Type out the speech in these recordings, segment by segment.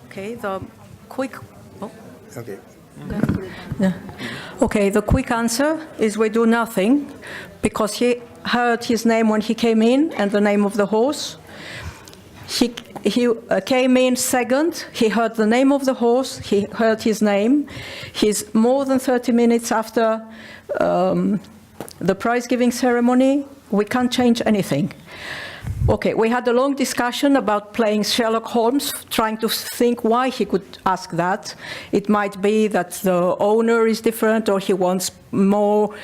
Okay, the quick... Oh. Okay. Yeah. Okay, the quick answer is we do nothing, because he heard his name when he came in and the name of the horse. He came in second, he heard the name of the horse, he heard his name. He's more than 30 minutes after the prize-giving ceremony. We can't change anything. Okay, we had a long discussion about playing Sherlock Holmes, trying to think why he could ask that. It might be that the owner is different, or he wants more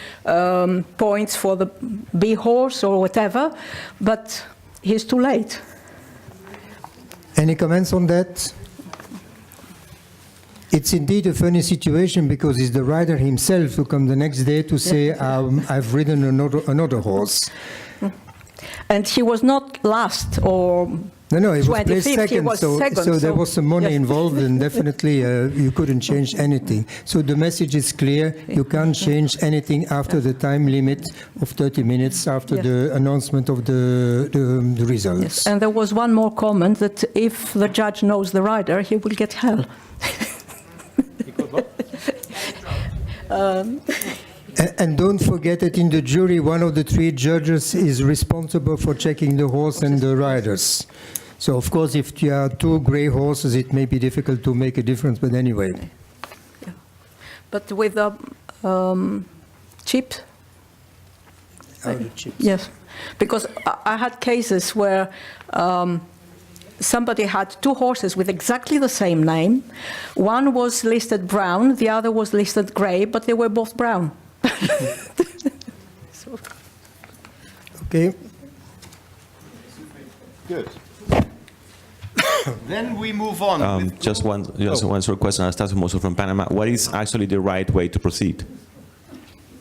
points for the B horse or whatever, but he's too late. Any comments on that? It's indeed a funny situation, because it's the rider himself who comes the next day to say, I've ridden another horse. And he was not last or No, he was placed second, so there was some money yes. involved, and definitely you couldn't change anything. So the message is clear, you can't change anything after the time limit of 30 minutes after the announcement of the results. Yes. And there was one more comment, that if the judge knows the rider, he will get hell. And don't forget that in the jury, one of the three judges is responsible for checking the horse and the riders. So, of course, if you have two grey horses, it may be difficult to make a difference, but anyway. Yeah. But with the chips? The chips. Yes, because I had cases where somebody had two horses with exactly the same name. One was listed brown, the other was listed grey, but they were both brown. So. Okay. Good. Then we move on. Just one short question. Anastasio Mosso from Panama. What is actually the right way to proceed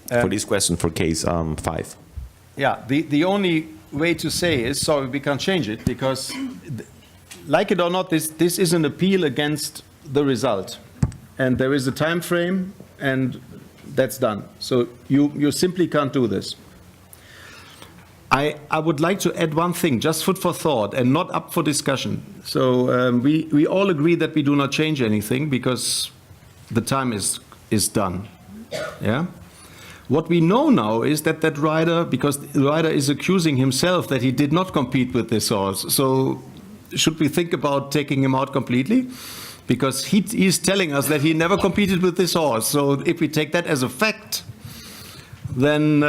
for this question for case 5? Yeah, the only way to say is, sorry, we can't change it, because, like it or not, this is an appeal against the result. And there is a time frame, and that's done. So you simply can't do this. I would like to add one thing, just food for thought and not up for discussion. So we all agree that we do not change anything because the time is done. Yeah. What we know now is that rider, because the rider is accusing himself that he did not compete with this horse. So should we think about taking him out completely? Because he's telling us that he never competed with this horse. So if we take that as a fact, then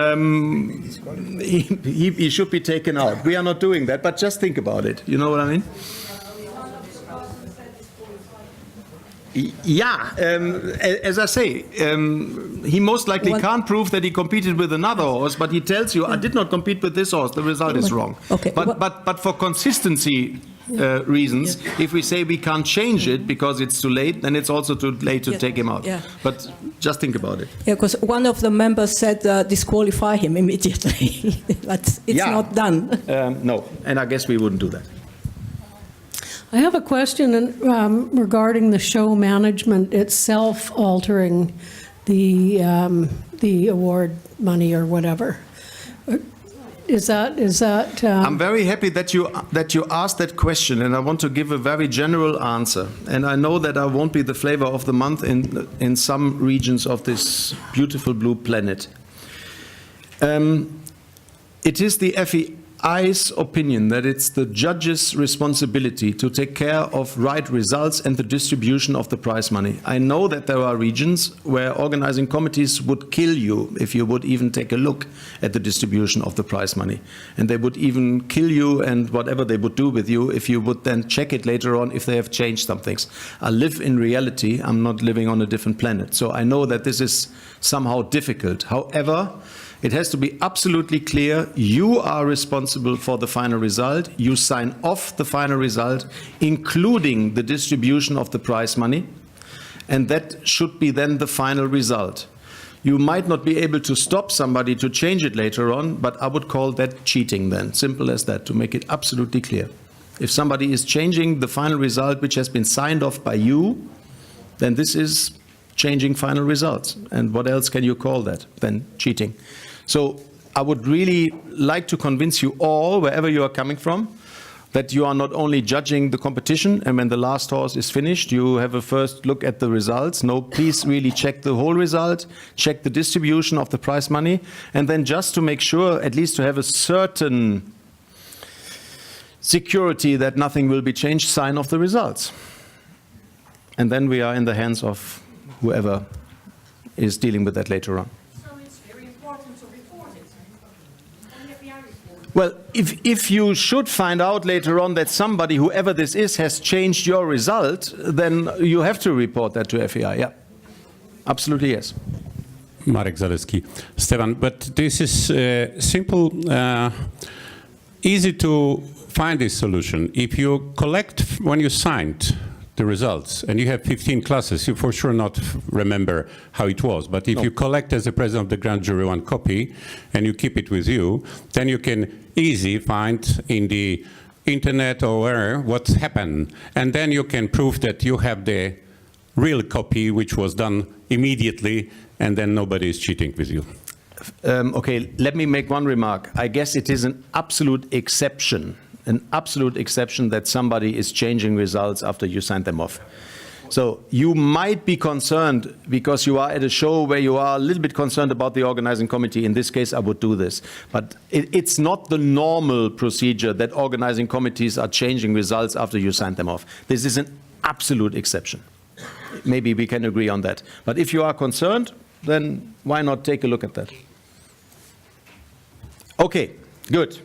he should be taken out. We are not doing that, but just think about it. You know what I mean? Yeah, as I say, he most likely can't prove that he competed with another horse, but he tells you, I did not compete with this horse, the result is wrong. Okay. But for consistency reasons, if we say we can't change it because it's too late, then it's also too late to take him out. Yeah. But just think about it. Yeah, because one of the members said disqualify him immediately. But it's not done. No, and I guess we wouldn't do that. I have a question regarding the show management itself altering the award money or whatever. Is that? I'm very happy that you asked that question, and I want to give a very general answer. And I know that I won't be the flavor of the month in some regions of this beautiful blue planet. It is the FEI's opinion that it's the judge's responsibility to take care of right results and the distribution of the prize money. I know that there are regions where organizing committees would kill you if you would even take a look at the distribution of the prize money. And they would even kill you and whatever they would do with you if you would then check it later on if they have changed some things. I live in reality. I'm not living on a different planet. So I know that this is somehow difficult. However, it has to be absolutely clear, you are responsible for the final result. You sign off the final result, including the distribution of the prize money, and that should be then the final result. You might not be able to stop somebody to change it later on, but I would call that cheating then, simple as that, to make it absolutely clear. If somebody is changing the final result which has been signed off by you, then this is changing final results. And what else can you call that than cheating? So I would really like to convince you all, wherever you are coming from, that you are not only judging the competition, and when the last horse is finished, you have a first look at the results. No, please really check the whole result, check the distribution of the prize money, and then just to make sure, at least to have a certain security that nothing will be changed, sign off the results. And then we are in the hands of whoever is dealing with that later on. So it's very important to report it. On the FBI report. Well, if you should find out later on that somebody, whoever this is, has changed your result, then you have to report that to FEI, yeah. Absolutely, yes. Marek Zaleski. Stefan, but this is simple, easy to find this solution. If you collect, when you signed the results, and you have 15 classes, you for sure not remember how it was, but if you collect as the president of the grand jury one copy, and you keep it with you, then you can easily find in the internet or where what's happened, and then you can prove that you have the real copy which was done immediately, and then nobody is cheating with you. Okay, let me make one remark. I guess it is an absolute exception that somebody is changing results after you signed them off. So you might be concerned because you are at a show where you are a little bit concerned about the organizing committee. In this case, I would do this. But it's not the normal procedure that organizing committees are changing results after you signed them off. This is an absolute exception. Maybe we can agree on that. But if you are concerned, then why not take a look at that? Okay, good.